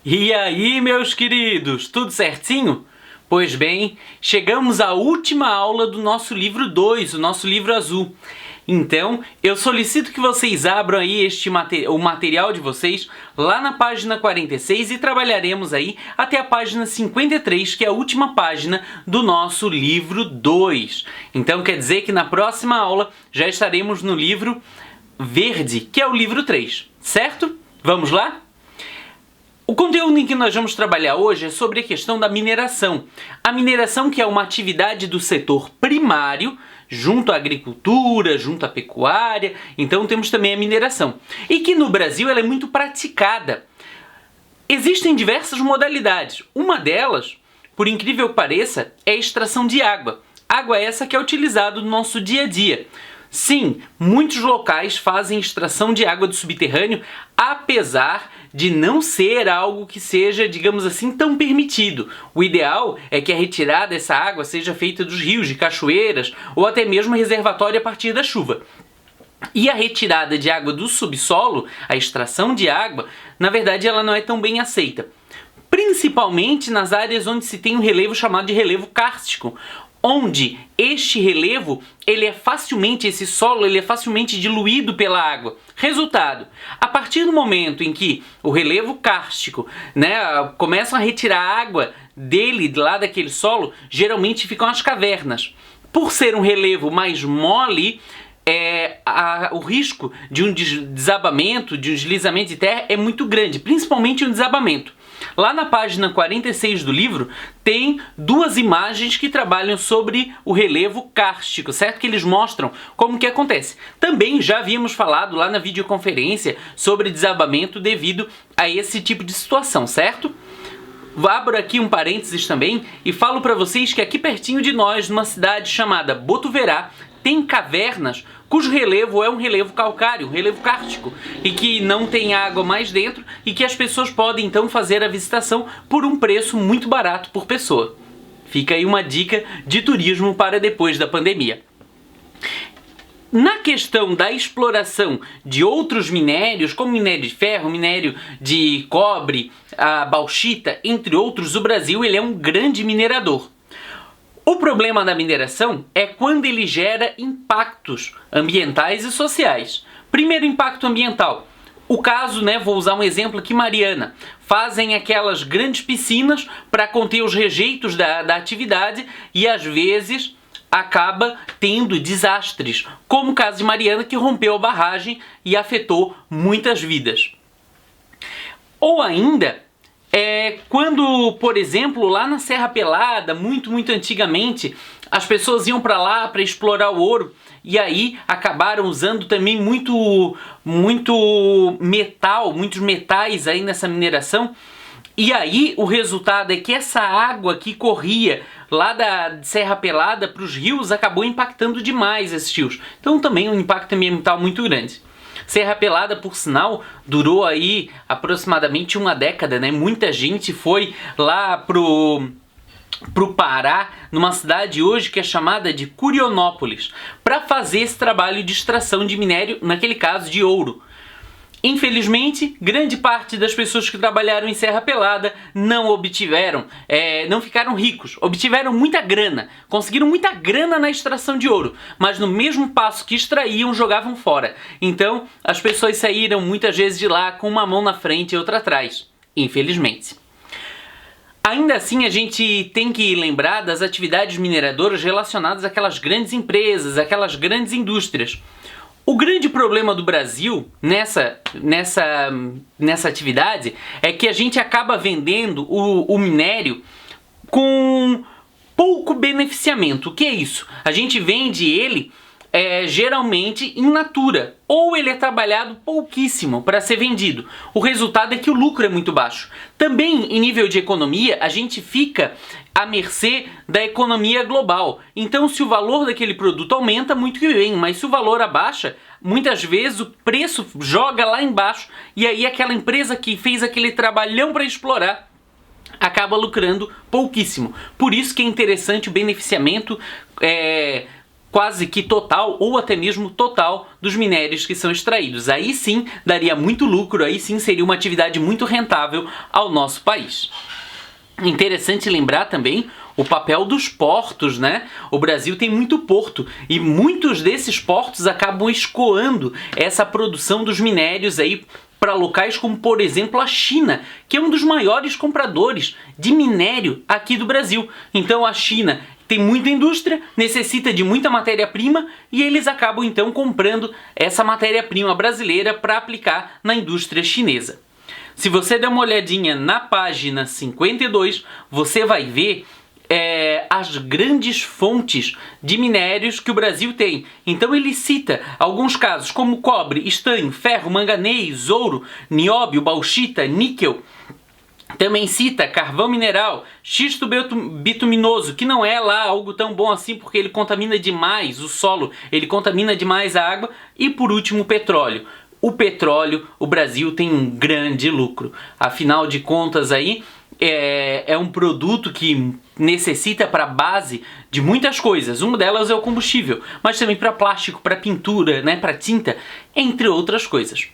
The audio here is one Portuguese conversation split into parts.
E aí, meus queridos, tudo certinho? Pois bem, chegamos à última aula do nosso livro 2, o nosso livro azul. Então, eu solicito que vocês abram aí o material de vocês lá na página 46 e trabalharemos aí até a página 53, que é a última página do nosso livro 2. Então, quer dizer que na próxima aula já estaremos no livro verde, que é o livro 3, certo? Vamos lá? O conteúdo em que nós vamos trabalhar hoje é sobre a questão da mineração. A mineração, que é uma atividade do setor primário, junto à agricultura, junto à pecuária, então temos também a mineração. E que no Brasil ela é muito praticada. Existem diversas modalidades. Uma delas, por incrível que pareça, é a extração de água. Água essa que é utilizada no nosso dia a dia. Sim, muitos locais fazem extração de água do subterrâneo, apesar de não ser algo que seja, digamos assim, tão permitido. O ideal é que a retirada dessa água seja feita dos rios, de cachoeiras ou até mesmo reservatório a partir da chuva. E a retirada de água do subsolo, a extração de água, na verdade ela não é tão bem aceita. Principalmente nas áreas onde se tem um relevo chamado de relevo kárstico, onde este relevo, esse solo é facilmente diluído pela água. Resultado, a partir do momento em que o relevo kárstico, começam a retirar a água dele, lá daquele solo, geralmente ficam as cavernas. Por ser um relevo mais mole, o risco de um desabamento, de um deslizamento de terra é muito grande, principalmente um desabamento. Lá na página 46 do livro tem duas imagens que trabalham sobre o relevo kárstico, certo? Que eles mostram como que acontece. Também já havíamos falado lá na videoconferência sobre desabamento devido a esse tipo de situação, certo? Abro aqui um parênteses também e falo para vocês que aqui pertinho de nós, numa cidade chamada Botuverá, tem cavernas cujo relevo é um relevo calcário, um relevo kárstico, e que não tem água mais dentro e que as pessoas podem então fazer a visitação por um preço muito barato por pessoa. Fica aí uma dica de turismo para depois da pandemia. Na questão da exploração de outros minérios, como minério de ferro, minério de cobre, a bauxita, entre outros, o Brasil ele é um grande minerador. O problema da mineração é quando ele gera impactos ambientais e sociais. Primeiro impacto ambiental. O caso, vou usar um exemplo aqui, Mariana. Fazem aquelas grandes piscinas para conter os rejeitos da atividade e às vezes acaba tendo desastres, como o caso de Mariana, que rompeu a barragem e afetou muitas vidas. Ou ainda, quando, por exemplo, lá na Serra Pelada, muito antigamente, as pessoas iam para lá para explorar o ouro e aí acabaram usando também muitos metais aí nessa mineração. E aí o resultado é que essa água que corria lá da Serra Pelada para os rios acabou impactando demais esses rios. Então também um impacto ambiental muito grande. Serra Pelada, por sinal, durou aí aproximadamente uma década, Muita gente foi lá pro Pará, numa cidade hoje que é chamada de Curionópolis, para fazer esse trabalho de extração de minério, naquele caso de ouro. Infelizmente, grande parte das pessoas que trabalharam em Serra Pelada não ficaram ricos, obtiveram muita grana, conseguiram muita grana na extração de ouro, mas no mesmo passo que extraíam, jogavam fora. Então, as pessoas saíram muitas vezes de lá com uma mão na frente e outra atrás, infelizmente. Ainda assim, a gente tem que lembrar das atividades mineradoras relacionadas àquelas grandes empresas, àquelas grandes indústrias. O grande problema do Brasil nessa atividade é que a gente acaba vendendo o minério com pouco beneficiamento. O que é isso? A gente vende ele geralmente in natura, ou ele é trabalhado pouquíssimo para ser vendido. O resultado é que o lucro é muito baixo. Também, em nível de economia, a gente fica à mercê da economia global. Então, se o valor daquele produto aumenta, muito que bem, mas se o valor abaixa, muitas vezes o preço joga lá embaixo e aí aquela empresa que fez aquele trabalhão para explorar acaba lucrando pouquíssimo. Por isso que é interessante o beneficiamento quase que total ou até mesmo total dos minérios que são extraídos. Aí sim daria muito lucro, aí sim seria uma atividade muito rentável ao nosso país. Interessante lembrar também o papel dos portos, né? O Brasil tem muito porto e muitos desses portos acabam escoando essa produção dos minérios aí para locais como, por exemplo, a China, que é um dos maiores compradores de minério aqui do Brasil. Então a China tem muita indústria, necessita de muita matéria-prima e eles acabam então comprando essa matéria-prima brasileira para aplicar na indústria chinesa. Se você der uma olhadinha na página 52, você vai ver as grandes fontes de minérios que o Brasil tem. Então ele cita alguns casos como cobre, estanho, ferro, manganês, ouro, nióbio, bauxita, níquel. Também cita carvão mineral, xisto bituminoso, que não é lá algo tão bom assim porque ele contamina demais o solo, ele contamina demais a água. E por último, o petróleo. O petróleo, o Brasil tem um grande lucro. Afinal de contas aí, é um produto que necessita para base de muitas coisas. Uma delas é o combustível, mas também para plástico, para pintura, né, para tinta, entre outras coisas.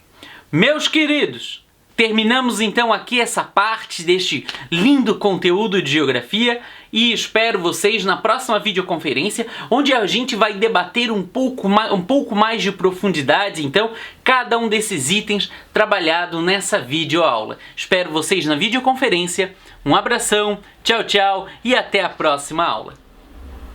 Meus queridos, terminamos então aqui essa parte deste lindo conteúdo de geografia e espero vocês na próxima videoconferência, onde a gente vai debater um pouco mais de profundidade, então, cada um desses itens trabalhado nessa videoaula. Espero vocês na videoconferência, um abração, tchau, tchau e até a próxima aula.